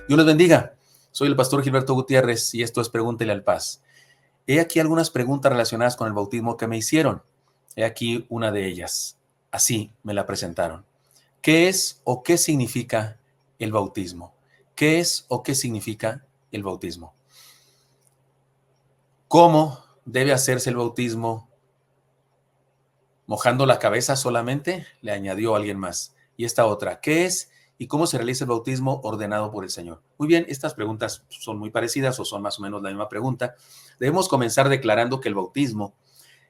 Dios les bendiga. Soy el pastor Gilberto Gutiérrez y esto es Pregúntele al Paz. He aquí algunas preguntas relacionadas con el bautismo que me hicieron. He aquí una de ellas. Así me la presentaron. ¿Qué es o qué significa el bautismo? ¿Qué es o qué significa el bautismo? ¿Cómo debe hacerse el bautismo? ¿Mojando la cabeza solamente? Le añadió alguien más. Y esta otra, ¿qué es y cómo se realiza el bautismo ordenado por el Señor? Muy bien, estas preguntas son muy parecidas o son más o menos la misma pregunta. Debemos comenzar declarando que el bautismo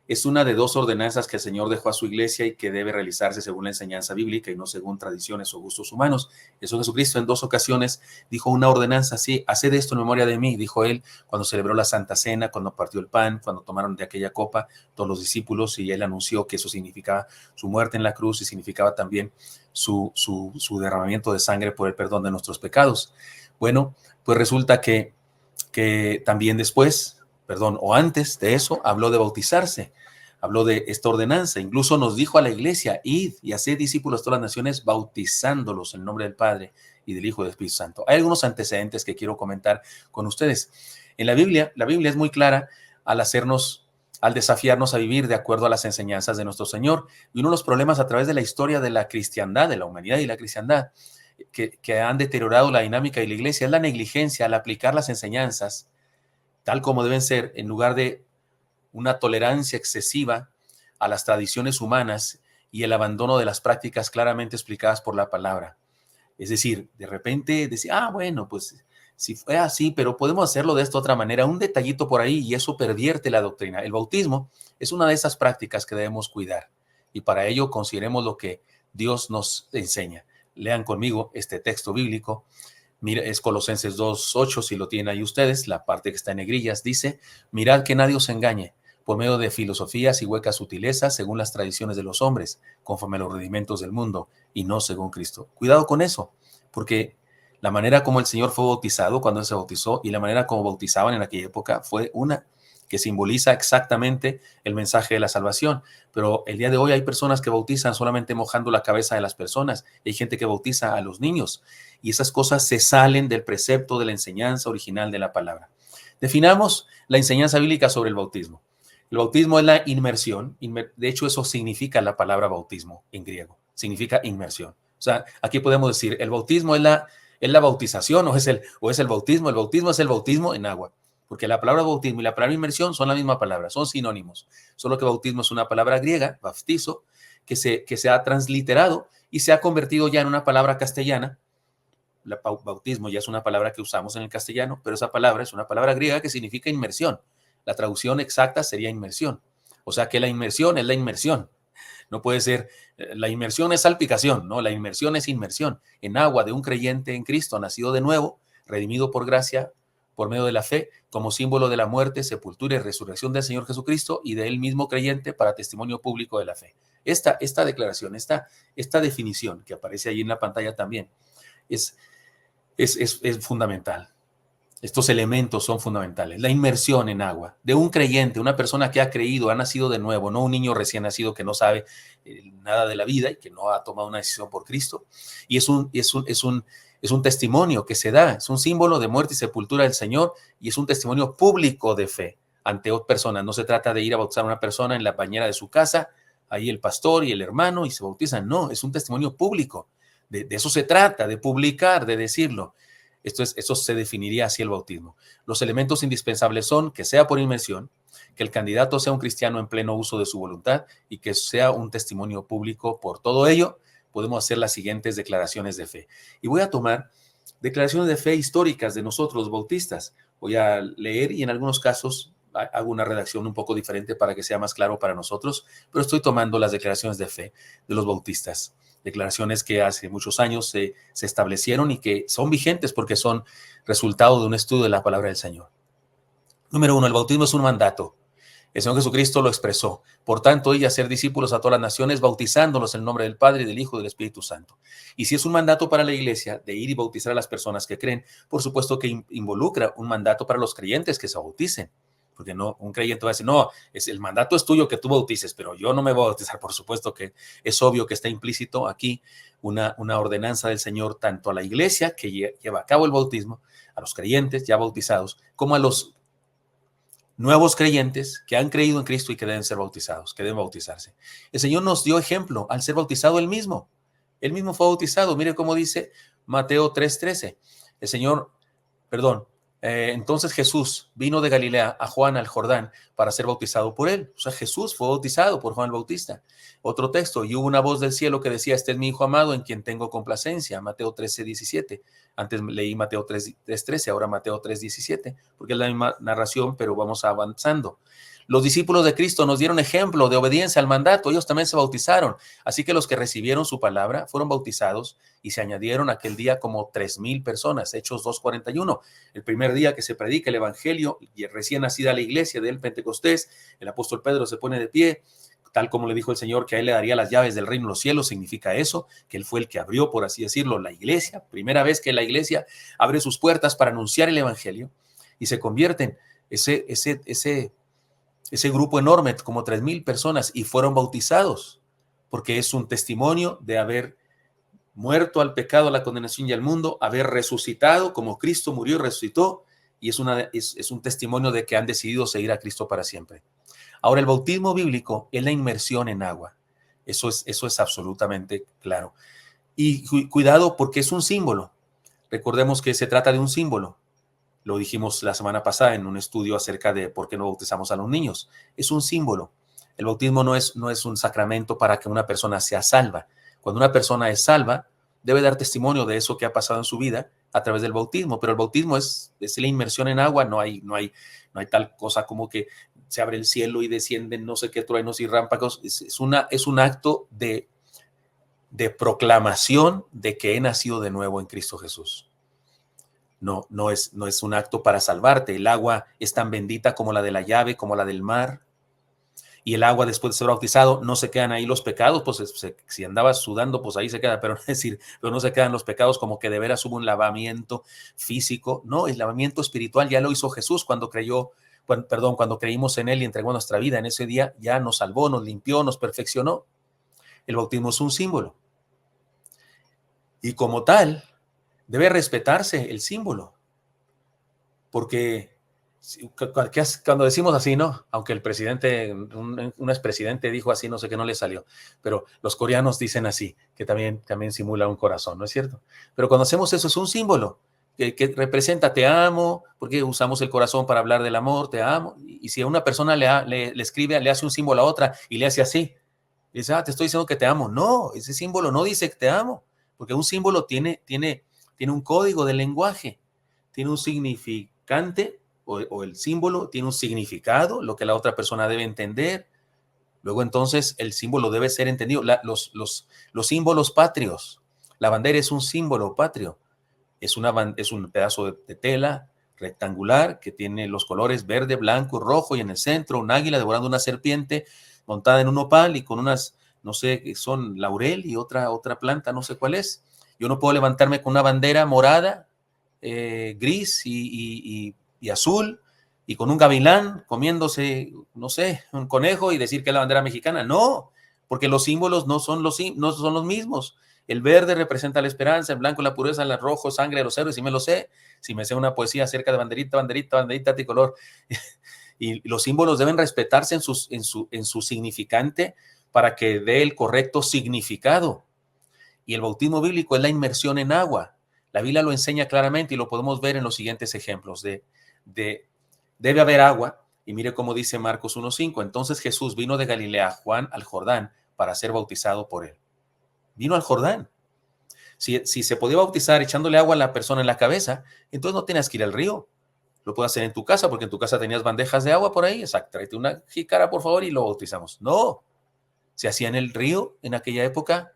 es una de dos ordenanzas que el Señor dejó a su iglesia y que debe realizarse según la enseñanza bíblica y no según tradiciones o gustos humanos. Eso Jesucristo en dos ocasiones dijo una ordenanza así: haced esto en memoria de mí, dijo él cuando celebró la Santa Cena, cuando partió el pan, cuando tomaron de aquella copa todos los discípulos, y él anunció que eso significaba su muerte en la cruz y significaba también su derramamiento de sangre por el perdón de nuestros pecados. Bueno, pues resulta que también después, o antes de eso, habló de bautizarse, habló de esta ordenanza, incluso nos dijo a la iglesia: id y haced discípulos de todas las naciones, bautizándolos en el nombre del Padre y del Hijo y del Espíritu Santo. Hay algunos antecedentes que quiero comentar con ustedes. En la Biblia es muy clara al desafiarnos a vivir de acuerdo a las enseñanzas de nuestro Señor. Y uno de los problemas a través de la historia de la cristiandad, de la humanidad y la cristiandad, que han deteriorado la dinámica de la iglesia, es la negligencia al aplicar las enseñanzas tal como deben ser, en lugar de una tolerancia excesiva a las tradiciones humanas y el abandono de las prácticas claramente explicadas por la palabra. Es decir, de repente decir, bueno, pues si fue así, pero podemos hacerlo de esta otra manera, un detallito por ahí, y eso pervierte la doctrina. El bautismo es una de esas prácticas que debemos cuidar, y para ello consideremos lo que Dios nos enseña. Lean conmigo este texto bíblico. Mira, es Colosenses 2:8, si lo tienen ahí ustedes, la parte que está en negrillas, dice: mirad que nadie os engañe por medio de filosofías y huecas sutilezas, según las tradiciones de los hombres, conforme a los rudimentos del mundo, y no según Cristo. Cuidado con eso, porque la manera como el Señor fue bautizado cuando Él se bautizó y la manera como bautizaban en aquella época fue una que simboliza exactamente el mensaje de la salvación. Pero el día de hoy hay personas que bautizan solamente mojando la cabeza de las personas. Hay gente que bautiza a los niños, y esas cosas se salen del precepto de la enseñanza original de la palabra. Definamos la enseñanza bíblica sobre el bautismo. El bautismo es la inmersión. De hecho, eso significa la palabra bautismo en griego. Significa inmersión. O sea, aquí podemos decir, el bautismo es la bautización o es el bautismo. El bautismo es el bautismo en agua. Porque la palabra bautismo y la palabra inmersión son la misma palabra, son sinónimos. Solo que bautismo es una palabra griega, baptizo, que se ha transliterado y se ha convertido ya en una palabra castellana. Bautismo ya es una palabra que usamos en el castellano, pero esa palabra es una palabra griega que significa inmersión. La traducción exacta sería inmersión. O sea que la inmersión es la inmersión. No puede ser, la inmersión es salpicación, no, la inmersión es inmersión en agua de un creyente en Cristo, nacido de nuevo, redimido por gracia, por medio de la fe, como símbolo de la muerte, sepultura y resurrección del Señor Jesucristo y de él mismo creyente para testimonio público de la fe. Esta declaración, esta definición que aparece ahí en la pantalla también, es fundamental. Estos elementos son fundamentales. La inmersión en agua de un creyente, una persona que ha creído, ha nacido de nuevo, no un niño recién nacido que no sabe nada de la vida y que no ha tomado una decisión por Cristo. Y es un testimonio que se da, es un símbolo de muerte y sepultura del Señor, y es un testimonio público de fe ante otras personas. No se trata de ir a bautizar a una persona en la bañera de su casa, ahí el pastor y el hermano, y se bautizan. No, es un testimonio público. De eso se trata, de publicar, de decirlo. Eso se definiría así el bautismo. Los elementos indispensables son que sea por inmersión, que el candidato sea un cristiano en pleno uso de su voluntad y que sea un testimonio público. Por todo ello, podemos hacer las siguientes declaraciones de fe. Y voy a tomar declaraciones de fe históricas de nosotros, los bautistas. Voy a leer y en algunos casos hago una redacción un poco diferente para que sea más claro para nosotros, pero estoy tomando las declaraciones de fe de los bautistas. Declaraciones que hace muchos años se establecieron y que son vigentes porque son resultado de un estudio de la palabra del Señor. Número 1, el bautismo es un mandato. El Señor Jesucristo lo expresó. Por tanto, id y hacer discípulos a todas las naciones, bautizándolos en el nombre del Padre, del Hijo y del Espíritu Santo. Y si es un mandato para la iglesia de ir y bautizar a las personas que creen, por supuesto que involucra un mandato para los creyentes que se bauticen. porque no, un creyente va a decir, no, el mandato es tuyo que tú bautices, pero yo no me voy a bautizar. Por supuesto que es obvio que está implícito aquí una ordenanza del Señor tanto a la iglesia que lleva a cabo el bautismo, a los creyentes ya bautizados, como a los nuevos creyentes que han creído en Cristo y que deben ser bautizados, que deben bautizarse. El Señor nos dio ejemplo al ser bautizado él mismo. Él mismo fue bautizado. Mire cómo dice Mateo 3:13. El Señor, perdón, entonces Jesús vino de Galilea a Juan al Jordán para ser bautizado por él. O sea, Jesús fue bautizado por Juan el Bautista. Otro texto, y hubo una voz del cielo que decía, este es mi Hijo amado en quien tengo complacencia. Mateo 13:17. Antes leí Mateo 3:13, ahora Mateo 3:17, porque es la misma narración, pero vamos avanzando. Los discípulos de Cristo nos dieron ejemplo de obediencia al mandato. Ellos también se bautizaron. Así que los que recibieron su palabra fueron bautizados y se añadieron aquel día como 3,000 personas. Hechos 2:41. El primer día que se predica el evangelio y recién nacida la iglesia del Pentecostés, el apóstol Pedro se pone de pie, tal como le dijo el Señor que a él le daría las llaves del reino de los cielos. Significa eso, que él fue el que abrió, por así decirlo, la iglesia. Primera vez que la iglesia abre sus puertas para anunciar el evangelio y se convierten ese grupo enorme, como 3,000 personas, y fueron bautizados, porque es un testimonio de haber muerto al pecado, a la condenación y al mundo, haber resucitado como Cristo murió y resucitó, y es un testimonio de que han decidido seguir a Cristo para siempre. Ahora, el bautismo bíblico es la inmersión en agua. Eso es absolutamente claro. Y cuidado porque es un símbolo. Recordemos que se trata de un símbolo. Lo dijimos la semana pasada en un estudio acerca de por qué no bautizamos a los niños. Es un símbolo. El bautismo no es un sacramento para que una persona sea salva. Cuando una persona es salva, debe dar testimonio de eso que ha pasado en su vida a través del bautismo. Pero el bautismo es la inmersión en agua. No hay tal cosa como que se abre el cielo y descienden no sé qué truenos y rámpagos. Es un acto de proclamación de que he nacido de nuevo en Cristo Jesús. No es un acto para salvarte. El agua es tan bendita como la de la llave, como la del mar. Y el agua, después de ser bautizado, no se quedan ahí los pecados. Pues si andabas sudando, pues ahí se queda. Pero no se quedan los pecados como que de veras hubo un lavamiento físico. No, el lavamiento espiritual ya lo hizo Jesús cuando creímos en él y entregó nuestra vida. En ese día ya nos salvó, nos limpió, nos perfeccionó. El bautismo es un símbolo. Y como tal, debe respetarse el símbolo, porque cuando decimos así, ¿no? Aunque el presidente, un expresidente dijo así, no sé qué, no le salió, pero los coreanos dicen así, que también simula un corazón, ¿no es cierto? Pero cuando hacemos eso es un símbolo que representa te amo, porque usamos el corazón para hablar del amor, te amo, y si a una persona le escribe, le hace un símbolo a otra y le hace así, y dice, te estoy diciendo que te amo. No, ese símbolo no dice que te amo, porque un símbolo tiene un código de lenguaje, tiene un significante o el símbolo tiene un significado, lo que la otra persona debe entender. Luego entonces el símbolo debe ser entendido. Los símbolos patrios, la bandera es un símbolo patrio, es un pedazo de tela rectangular que tiene los colores verde, blanco, rojo y en el centro un águila devorando una serpiente montada en un opal y con unas, no sé, son laurel y otra planta, no sé cuál es. Yo no puedo levantarme con una bandera morada, gris y azul, y con un gavilán comiéndose, no sé, un conejo y decir que es la bandera mexicana. No, porque los símbolos no son los mismos. El verde representa la esperanza, el blanco la pureza, el rojo sangre de los héroes, si me lo sé. Si me sé una poesía acerca de banderita, banderita, banderita tricolor. Y los símbolos deben respetarse en su significante para que dé el correcto significado. Y el bautismo bíblico es la inmersión en agua. La Biblia lo enseña claramente y lo podemos ver en los siguientes ejemplos. Debe haber agua, y mire cómo dice Marcos 1:5. Entonces Jesús vino de Galilea, Juan, al Jordán, para ser bautizado por él. Vino al Jordán. Si se podía bautizar echándole agua a la persona en la cabeza, entonces no tenías que ir al río. Lo puedes hacer en tu casa, porque en tu casa tenías bandejas de agua por ahí. Exacto, tráete una jícara, por favor, y lo bautizamos. No, se hacía en el río en aquella época,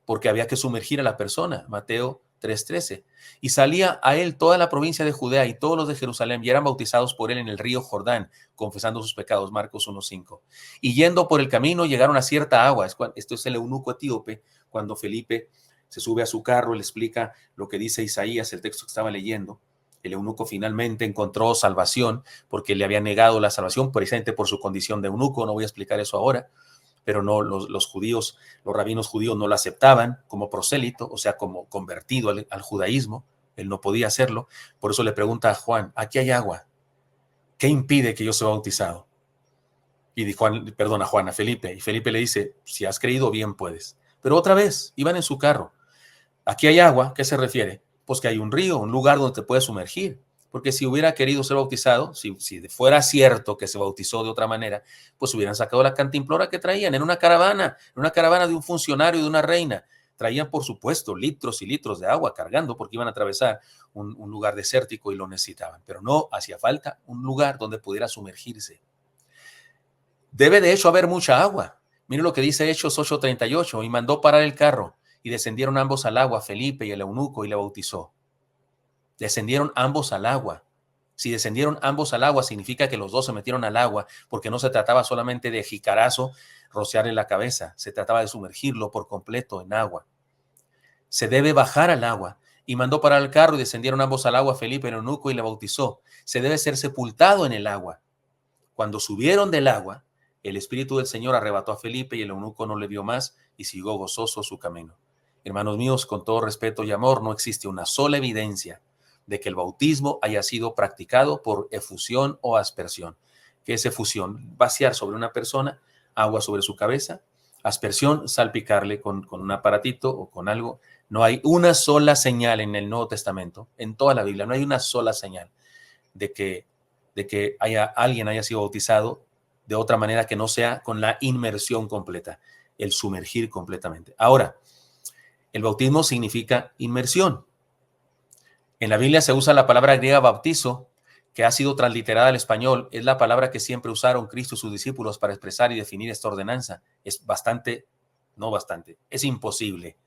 porque había que sumergir a la persona. Mateo 3:13. Y salía a él toda la provincia de Judea y todos los de Jerusalén y eran bautizados por él en el río Jordán, confesando sus pecados. Marcos 1:5. Y yendo por el camino llegaron a cierta agua. Esto es el eunuco etíope, cuando Felipe se sube a su carro, le explica lo que dice Isaías, el texto que estaba leyendo. El eunuco finalmente encontró salvación porque le había negado la salvación precisamente por su condición de eunuco. No voy a explicar eso ahora, pero no, los judíos, los rabinos judíos no lo aceptaban como prosélito, o sea, como convertido al judaísmo. Él no podía hacerlo. Por eso le pregunta a Juan, aquí hay agua. ¿Qué impide que yo sea bautizado? Y dijo, perdón, a Felipe. Y Felipe le dice, si has creído, bien puedes. Pero otra vez, iban en su carro. Aquí hay agua, ¿qué se refiere? Pues que hay un río, un lugar donde te puedes sumergir. Porque si hubiera querido ser bautizado, si fuera cierto que se bautizó de otra manera, pues hubieran sacado la cantimplora que traían en una caravana de un funcionario, de una reina. Traían, por supuesto, litros y litros de agua cargando porque iban a atravesar un lugar desértico y lo necesitaban. Pero no hacía falta un lugar donde pudiera sumergirse. Debe de hecho haber mucha agua. Mire lo que dice Hechos 8:38. Y mandó parar el carro y descendieron ambos al agua, Felipe y el eunuco, y le bautizó. Descendieron ambos al agua. Si descendieron ambos al agua, significa que los dos se metieron al agua, porque no se trataba solamente de jicarazo, rociarle la cabeza, se trataba de sumergirlo por completo en agua. Se debe bajar al agua. Y mandó parar el carro y descendieron ambos al agua, Felipe y el eunuco, y le bautizó. Se debe ser sepultado en el agua. Cuando subieron del agua, el Espíritu del Señor arrebató a Felipe y el eunuco no le vio más y siguió gozoso su camino. Hermanos míos, con todo respeto y amor, no existe una sola evidencia de que el bautismo haya sido practicado por efusión o aspersión. ¿Qué es efusión? Vaciar sobre una persona agua sobre su cabeza. Aspersión, salpicarle con un aparatito o con algo. No hay una sola señal en el Nuevo Testamento, en toda la Biblia, no hay una sola señal de que alguien haya sido bautizado de otra manera que no sea con la inmersión completa, el sumergir completamente. Ahora, el bautismo significa inmersión. En la Biblia se usa la palabra griega bautizo, que ha sido transliterada al español. Es la palabra que siempre usaron Cristo y sus discípulos para expresar y definir esta ordenanza. Es imposible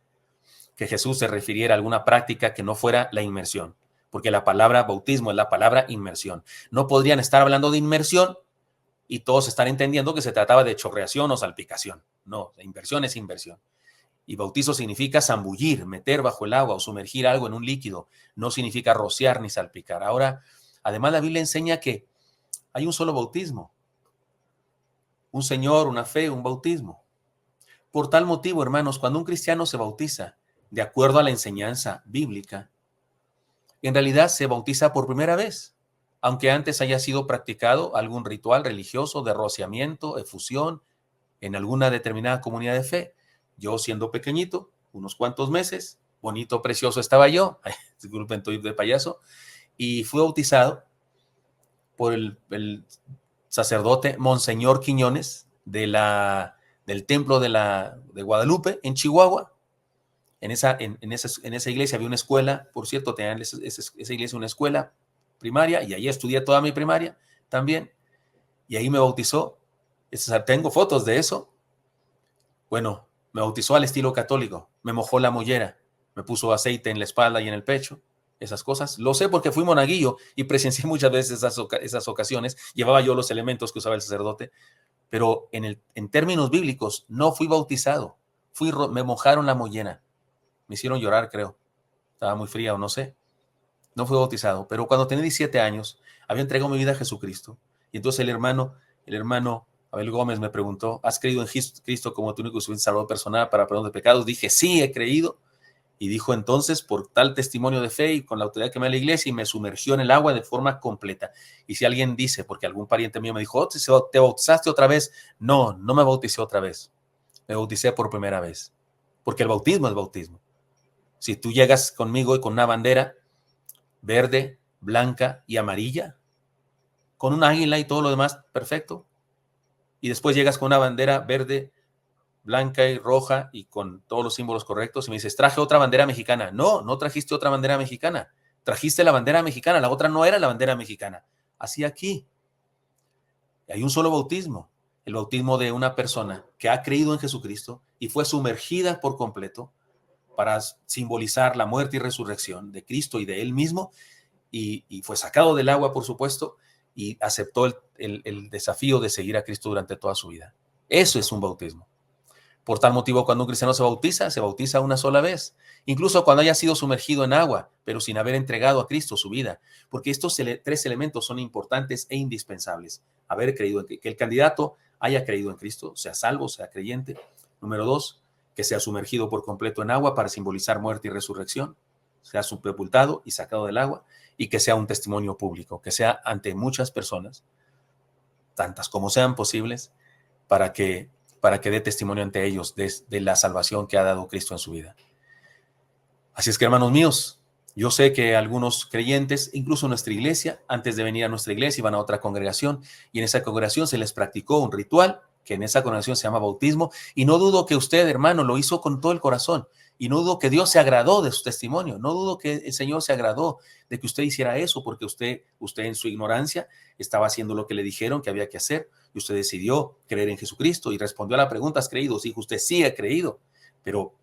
que Jesús se refiriera a alguna práctica que no fuera la inmersión, porque la palabra bautismo es la palabra inmersión. No podrían estar hablando de inmersión y todos están entendiendo que se trataba de chorreación o salpicación. No, inmersión es inversión. Y bautizo significa zambullir, meter bajo el agua o sumergir algo en un líquido. No significa rociar ni salpicar. Ahora, además la Biblia enseña que hay un solo bautismo. Un Señor, una fe, un bautismo. Por tal motivo, hermanos, cuando un cristiano se bautiza, de acuerdo a la enseñanza bíblica, en realidad se bautiza por primera vez, aunque antes haya sido practicado algún ritual religioso de rociamiento, efusión, en alguna determinada comunidad de fe. Yo siendo pequeñito, unos cuantos meses, bonito, precioso estaba yo, disculpen, estoy de payaso, y fui bautizado por el sacerdote Monseñor Quiñones del templo de Guadalupe, en Chihuahua. En esa iglesia había una escuela, por cierto, tenían esa iglesia una escuela primaria, y ahí estudié toda mi primaria también, y ahí me bautizó. Tengo fotos de eso. Bueno, me bautizó al estilo católico, me mojó la mollera, me puso aceite en la espalda y en el pecho, esas cosas. Lo sé porque fui monaguillo y presencié muchas veces esas ocasiones, llevaba yo los elementos que usaba el sacerdote, pero en términos bíblicos no fui bautizado, me mojaron la mollera, me hicieron llorar, creo, estaba muy fría o no sé, no fui bautizado, pero cuando tenía 17 años había entregado mi vida a Jesucristo, y entonces el hermano Abel Gómez me preguntó, ¿has creído en Cristo como tu único y suficiente salvador personal para perdón de pecados? Dije, sí, he creído. Y dijo, entonces, por tal testimonio de fe y con la autoridad que me da la iglesia, y me sumergió en el agua de forma completa. Y si alguien dice, porque algún pariente mío me dijo, oh, ¿te bautizaste otra vez? No, no me bauticé otra vez. Me bauticé por primera vez. Porque el bautismo es bautismo. Si tú llegas conmigo y con una bandera verde, blanca y amarilla, con un águila y todo lo demás, perfecto. Y después llegas con una bandera verde, blanca y roja y con todos los símbolos correctos y me dices, traje otra bandera mexicana. No, no trajiste otra bandera mexicana. Trajiste la bandera mexicana, la otra no era la bandera mexicana. Así aquí. Hay un solo bautismo, el bautismo de una persona que ha creído en Jesucristo y fue sumergida por completo para simbolizar la muerte y resurrección de Cristo y de él mismo, y fue sacado del agua, por supuesto, y aceptó el desafío de seguir a Cristo durante toda su vida. Eso es un bautismo. Por tal motivo, cuando un cristiano se bautiza una sola vez, incluso cuando haya sido sumergido en agua, pero sin haber entregado a Cristo su vida, porque estos tres elementos son importantes e indispensables. Haber creído en que el candidato haya creído en Cristo, sea salvo, sea creyente. Número 2, que sea sumergido por completo en agua para simbolizar muerte y resurrección, sea sepultado y sacado del agua, y que sea un testimonio público, que sea ante muchas personas, tantas como sean posibles, para que dé testimonio ante ellos de la salvación que ha dado Cristo en su vida. Así es que, hermanos míos, yo sé que algunos creyentes, incluso en nuestra iglesia, antes de venir a nuestra iglesia, iban a otra congregación y en esa congregación se les practicó un ritual que en esa congregación se llama bautismo, y no dudo que usted, hermano, lo hizo con todo el corazón, y no dudo que Dios se agradó de su testimonio, no dudo que el Señor se agradó de que usted hiciera eso, porque usted en su ignorancia estaba haciendo lo que le dijeron que había que hacer, y usted decidió creer en Jesucristo y respondió a la pregunta: ¿has creído? Sí, usted sí ha creído, pero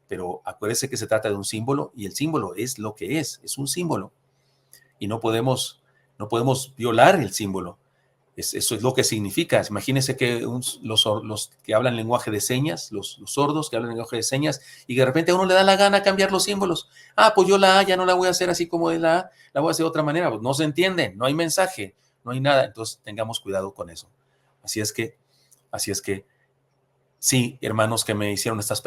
acuérdese que se trata de un símbolo, y el símbolo es lo que es un símbolo, y no podemos violar el símbolo. Eso es lo que significa. Imagínense que los que hablan lenguaje de señas, los sordos que hablan lenguaje de señas, y de repente a uno le da la gana cambiar los símbolos. Pues yo la A ya no la voy a hacer así como de la A, la voy a hacer de otra manera. Pues no se entiende, no hay mensaje, no hay nada. Entonces tengamos cuidado con eso. Así es que, sí, hermanos que me hicieron estas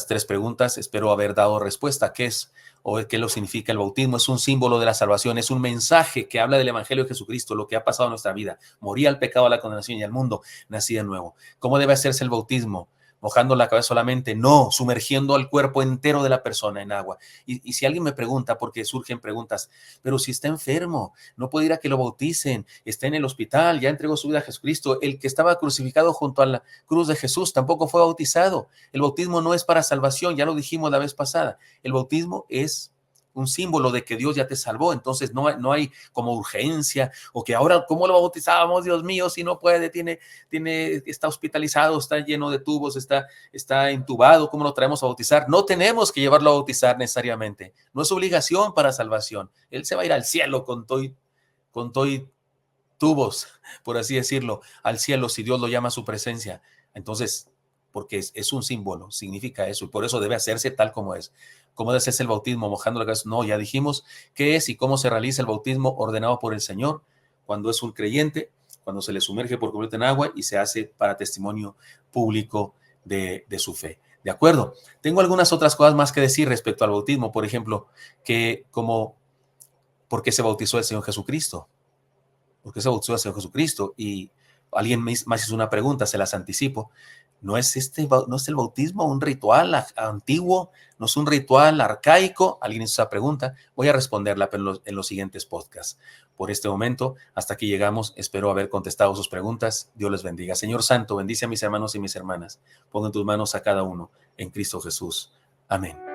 tres preguntas, espero haber dado respuesta. ¿Qué es o qué lo significa el bautismo? Es un símbolo de la salvación, es un mensaje que habla del evangelio de Jesucristo, lo que ha pasado en nuestra vida. Moría al pecado, a la condenación y al mundo, nací de nuevo. ¿Cómo debe hacerse el bautismo? ¿Mojando la cabeza solamente? No, sumergiendo al cuerpo entero de la persona en agua. Y si alguien me pregunta, porque surgen preguntas, pero si está enfermo, no puede ir a que lo bauticen, está en el hospital, ya entregó su vida a Jesucristo, el que estaba crucificado junto a la cruz de Jesús tampoco fue bautizado. El bautismo no es para salvación, ya lo dijimos la vez pasada. El bautismo es un símbolo de que Dios ya te salvó, entonces no hay como urgencia, o que ahora, ¿cómo lo bautizábamos, Dios mío, si no puede, está hospitalizado, está lleno de tubos, está intubado, ¿cómo lo traemos a bautizar? No tenemos que llevarlo a bautizar necesariamente, no es obligación para salvación. Él se va a ir al cielo con todo y tubos, por así decirlo, al cielo si Dios lo llama a su presencia. Entonces, porque es un símbolo, significa eso, y por eso debe hacerse tal como es. ¿Cómo debe hacerse el bautismo? ¿Mojando la cabeza? No, ya dijimos qué es y cómo se realiza el bautismo ordenado por el Señor cuando es un creyente, cuando se le sumerge por completo en agua y se hace para testimonio público de su fe. ¿De acuerdo? Tengo algunas otras cosas más que decir respecto al bautismo, por ejemplo, ¿por qué se bautizó el Señor Jesucristo? ¿Por qué se bautizó al Señor Jesucristo? Y alguien más hizo una pregunta, se las anticipo. ¿No es el bautismo un ritual antiguo? ¿No es un ritual arcaico? Alguien hizo esa pregunta. Voy a responderla en los siguientes podcasts. Por este momento, hasta aquí llegamos. Espero haber contestado sus preguntas. Dios les bendiga. Señor Santo, bendice a mis hermanos y mis hermanas. Ponga en tus manos a cada uno en Cristo Jesús. Amén.